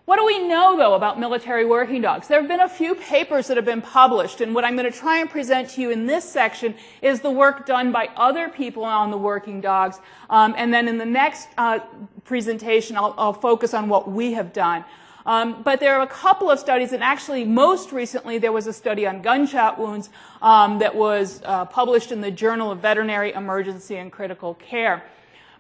What do we know, though, about military working dogs? There have been a few papers that have been published, and what I'm going to try and present to you in this section is the work done by other people on the working dogs, and then in the next presentation I'll focus on what we have done. But there are a couple of studies, and actually most recently there was a study on gunshot wounds that was published in the Journal of Veterinary Emergency and Critical Care.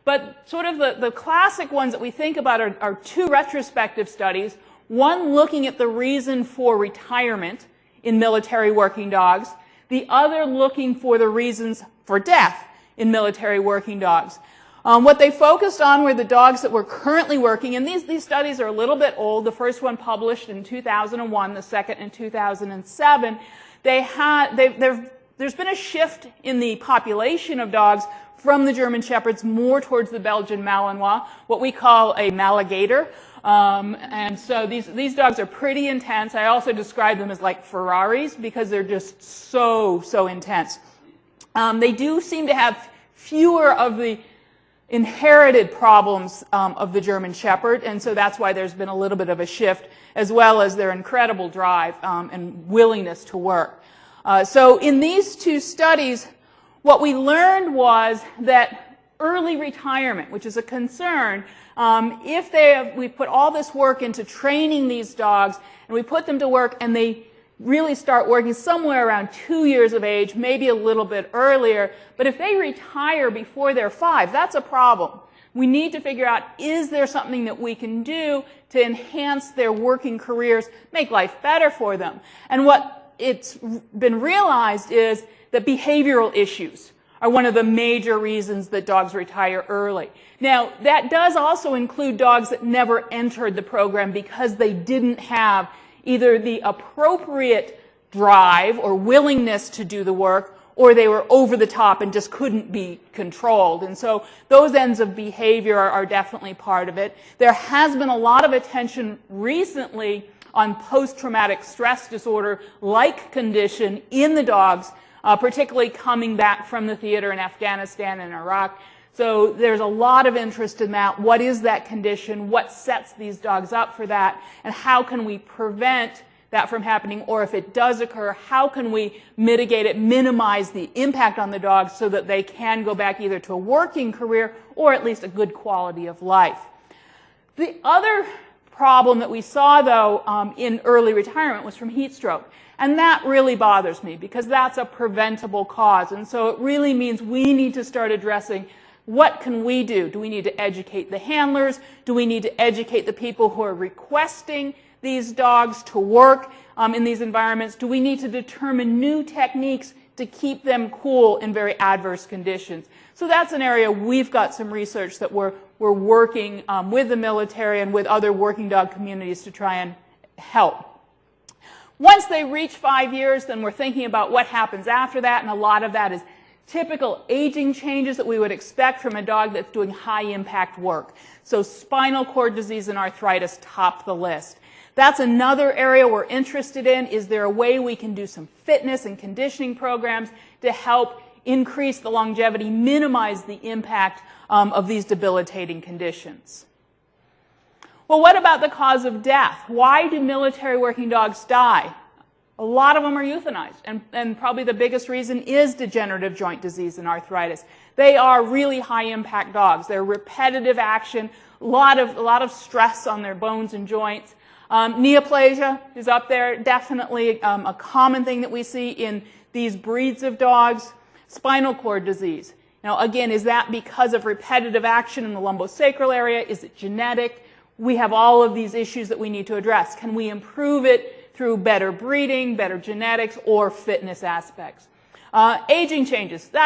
But sort of the classic ones that we think about are two retrospective studies, one looking at the reason for retirement in military working dogs, the other looking for the reasons for death in military working dogs. What they focused on were the dogs that were currently working, and these studies are a little bit old. The first one published in 2001, the second in 2007. There's been a shift in the population of dogs from the German Shepherds more towards the Belgian Malinois, what we call a Maligator. And so these dogs are pretty intense. I also describe them as like Ferraris because they're just so intense. They do seem to have fewer of the inherited problems of the German Shepherd, and so that's why there's been a little bit of a shift, as well as their incredible drive and willingness to work. So in these two studies, what we learned was that early retirement, which is a concern, if we put all this work into training these dogs, and we put them to work and they really start working somewhere around 2 years of age, maybe a little bit earlier, but if they retire before they're 5, that's a problem. We need to figure out, is there something that we can do to enhance their working careers, make life better for them? And what it's been realized is that behavioral issues are one of the major reasons that dogs retire early. Now, that does also include dogs that never entered the program because they didn't have either the appropriate drive or willingness to do the work, or they were over the top and just couldn't be controlled. And so those ends of behavior are definitely part of it. There has been a lot of attention recently on post-traumatic stress disorder-like condition in the dogs, particularly coming back from the theater in Afghanistan and Iraq. So there's a lot of interest in that. What is that condition? What sets these dogs up for that? And how can we prevent that from happening? Or if it does occur, how can we mitigate it, minimize the impact on the dogs so that they can go back either to a working career or at least a good quality of life? The other problem that we saw, though, in early retirement was from heat stroke. And that really bothers me because that's a preventable cause. And so it really means we need to start addressing what can we do? Do we need to educate the handlers? Do we need to educate the people who are requesting these dogs to work in these environments? Do we need to determine new techniques to keep them cool in very adverse conditions? So that's an area we've got some research that we're working with the military and with other working dog communities to try and help. Once they reach 5 years, then we're thinking about what happens after that, and a lot of that is typical aging changes that we would expect from a dog that's doing high-impact work. So spinal cord disease and arthritis top the list. That's another area we're interested in. Is there a way we can do some fitness and conditioning programs to help increase the longevity, minimize the impact of these debilitating conditions? Well, what about the cause of death? Why do military working dogs die? A lot of them are euthanized, and probably the biggest reason is degenerative joint disease and arthritis. They are really high-impact dogs. They're repetitive action, a lot of stress on their bones and joints. Neoplasia is up there, definitely a common thing that we see in these breeds of dogs. Spinal cord disease. Now, again, is that because of repetitive action in the lumbosacral area? Is it genetic? We have all of these issues that we need to address. Can we improve it through better breeding, better genetics, or fitness aspects? Aging changes. They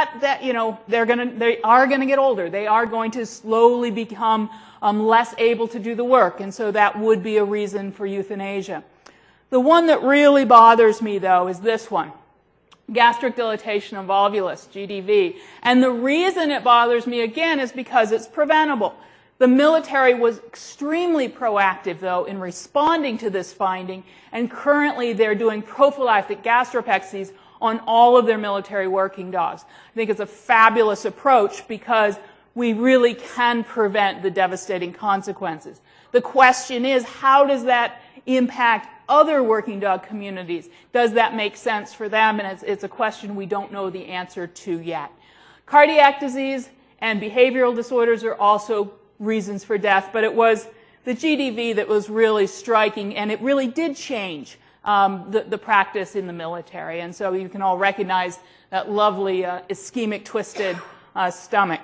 are gonna get older. They are going to slowly become less able to do the work, and so that would be a reason for euthanasia. The one that really bothers me, though, is this one. Gastric dilatation of volvulus, GDV. And the reason it bothers me, again, is because it's preventable. The military was extremely proactive, though, in responding to this finding, and currently they're doing prophylactic gastropexies on all of their military working dogs. I think it's a fabulous approach because we really can prevent the devastating consequences. The question is, how does that impact other working dog communities? Does that make sense for them? And it's a question we don't know the answer to yet. Cardiac disease and behavioral disorders are also reasons for death, but it was the GDV that was really striking, and it really did change the practice in the military. And so you can all recognize that lovely ischemic, twisted stomach.